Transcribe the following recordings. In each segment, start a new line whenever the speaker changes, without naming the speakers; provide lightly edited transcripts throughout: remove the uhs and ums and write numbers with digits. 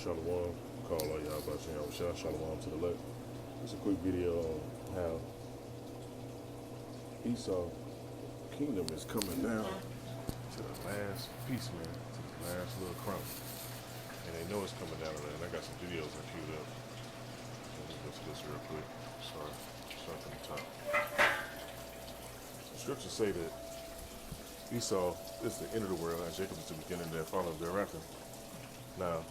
Shalom, call all y'all about Shah Shalom to the left. It's a quick video on how Esau kingdom is coming down to the last piece, man, to the last little crumb. And they know it's coming down to that. And I got some videos I queued up. Let me go to this real quick. Sorry, start from the top. The scriptures say that Esau is the end of the world and Jacob is the beginning and following thereafter. Now,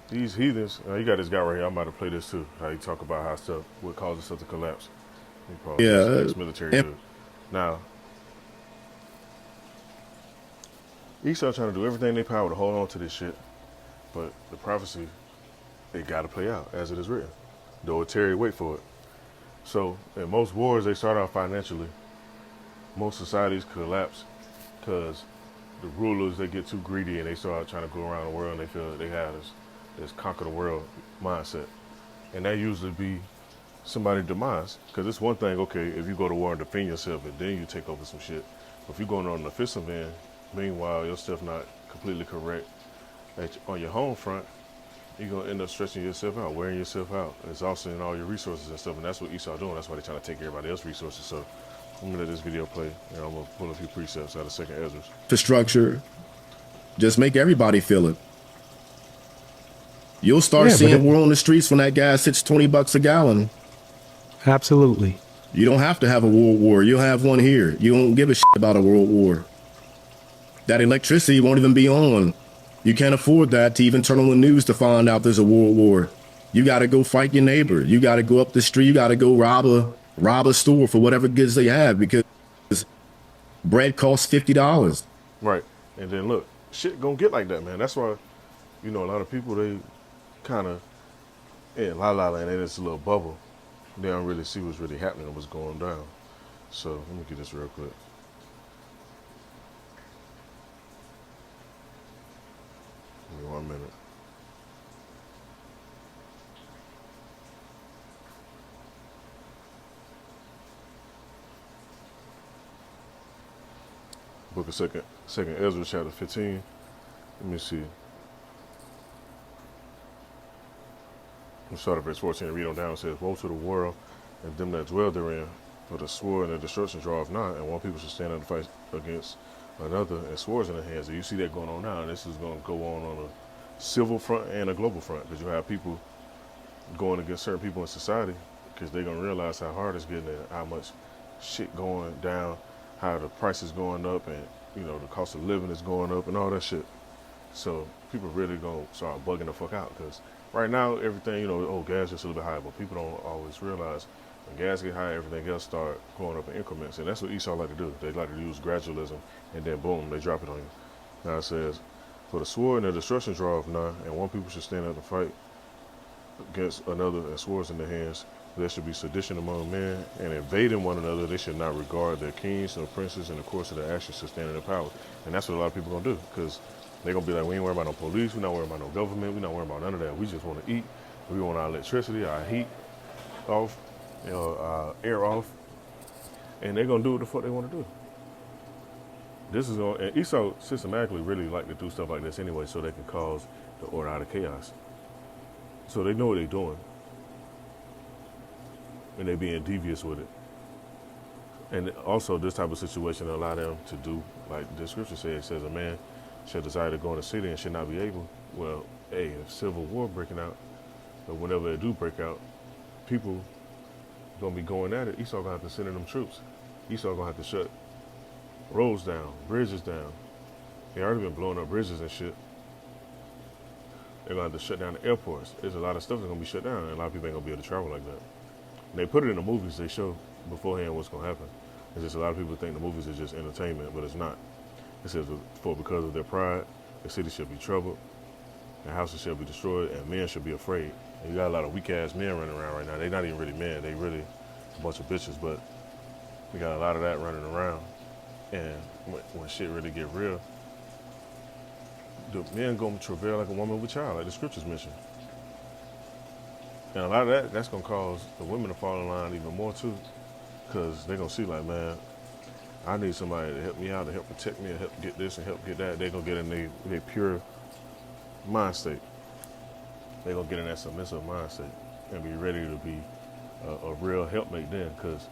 these heathens, you got this guy right here, I'm about to play this too, how he talk about how stuff would cause stuff to collapse. He probably ex-military dude. Now, Esau trying to do everything they power to hold on to this shit, but the prophecy, it got to play out as it is written. Though it tarry, wait for it. So, in most wars, they start out financially. Most societies collapse because the rulers, they get too greedy and they start trying to go around the world and they feel that they have this conquer the world mindset. And that usually be somebody's demise. Because it's one thing, okay, if you go to war and defend yourself and then you take over some shit. But if you're going on an offensive end, meanwhile, your stuff not completely correct, on your home front, you're going to end up stretching yourself out, wearing yourself out, exhausting all your resources and stuff. And that's what Esau doing. That's why they're trying to take everybody else's resources. So I'm going to let this video play, and I'm going to pull a few precepts out of 2nd Ezra.
Infrastructure, just make everybody feel it. You'll start seeing war on the streets when that gas hits $20 a gallon.
Absolutely.
You don't have to have a world war. You'll have one here. You don't give a shit about a world war. That electricity won't even be on. You can't afford that to even turn on the news to find out there's a world war. You got to go fight your neighbor. You got to go up the street. You got to go rob a store for whatever goods they have because bread costs $50.
Right. And then look, shit gonna get like that, man. That's why, you know, a lot of people, they kind of in la la land, in this little bubble. They don't really see what's really happening and what's going down. So let me get this real quick. Give me 1 minute. Book of second Ezra, chapter 15. Let me see. Let's start at verse 14 and read on down. It says, woe to the world and them that dwell therein, for the sword and the destruction draweth nigh, and one people should stand up and fight against another, and swords in their hands. And you see that going on now, and this is going to go on a civil front and a global front, because you have people going against certain people in society, because they're going to realize how hard it's getting and how much shit going down, how the price is going up, and you know the cost of living is going up and all that shit. So people really gonna start bugging the fuck out, because right now everything, you know, oh, gas is a little bit high, but people don't always realize when gas get high, everything else start going up in increments, and that's what Esau like to do. They like to use gradualism, and then boom, they drop it on you. Now it says, for the sword and the destruction draweth nigh, and one people should stand up and fight against another, and swords in their hands. There should be sedition among men, and invading one another, they should not regard their kings nor princes, and the course of their actions to stand in their power. And that's what a lot of people gonna do, because they're gonna be like, we ain't worried about no police, we're not worried about no government, we're not worried about none of that. We just want to eat, we want our electricity, our heat off, you know, our air off, and they're gonna do what the fuck they want to do. This is going, and Esau systematically really like to do stuff like this anyway, so they can cause the order out of chaos. So they know what they're doing, and they're being devious with it. And also this type of situation allow them to do, like the scripture says, it says a man shall desire to go in the city and should not be able. Well, hey, if civil war breaking out, or whenever it do break out, people gonna be going at it. Esau gonna have to send in them troops. Esau gonna have to shut roads down, bridges down. They already been blowing up bridges and shit. They're gonna have to shut down the airports. There's a lot of stuff that's gonna be shut down, and a lot of people ain't gonna be able to travel like that. And they put it in the movies. They show beforehand what's gonna happen. It's just a lot of people think the movies are just entertainment, but it's not. It says, for because of their pride, the city shall be troubled, and houses shall be destroyed, and men shall be afraid. And you got a lot of weak ass men running around right now. They're not even really men. They really a bunch of bitches, but we got a lot of that running around. And when shit really get real, the men gonna travail like a woman with child, like the scriptures mention. And a lot of that's gonna cause the women to fall in line even more too, because they're gonna see like, man, I need somebody to help me out, to help protect me, and help get this and help get that. They're gonna get in their pure mind state. They're gonna get in that submissive mind state and be ready to be a real helpmate then, because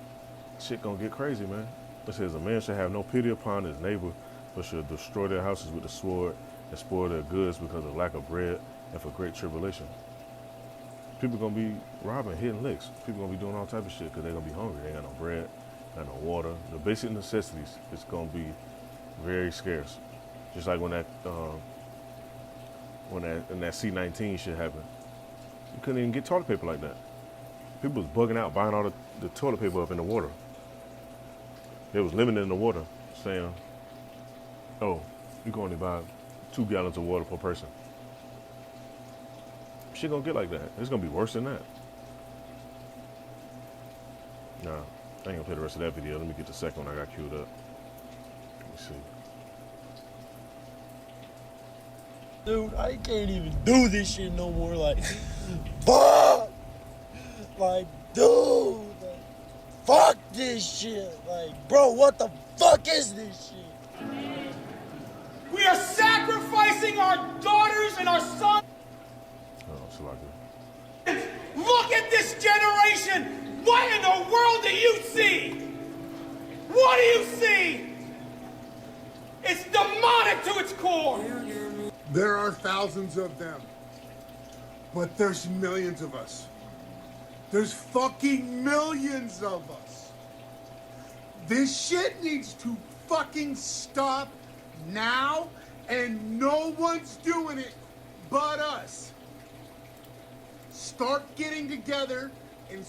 shit gonna get crazy, man. It says a man should have no pity upon his neighbor, but should destroy their houses with the sword and spoil their goods because of lack of bread and for great tribulation. People gonna be robbing, hitting licks. People gonna be doing all type of shit because they're gonna be hungry. They ain't got no bread, got no water. The basic necessities is gonna be very scarce. Just like when that C-19 shit happened, you couldn't even get toilet paper like that. People was bugging out, buying all the toilet paper up in the water. They was limiting the water, saying, "Oh, you can only buy 2 gallons of water per person." Shit gonna get like that. It's gonna be worse than that. Nah, I ain't gonna play the rest of that video. Let me get the second one I got queued up. Let me see.
Dude, I can't even do this shit no more. Like, fuck! Like, dude! Like, fuck this shit! Like, bro, what the fuck is this shit?
We are sacrificing our daughters and our sons.
Oh, it's like it.
Look at this generation! What in the world do you see? What do you see? It's demonic to its core.
There are thousands of them, but there's millions of us. There's fucking millions of us. This shit needs to fucking stop now, and no one's doing it but us. Start getting together and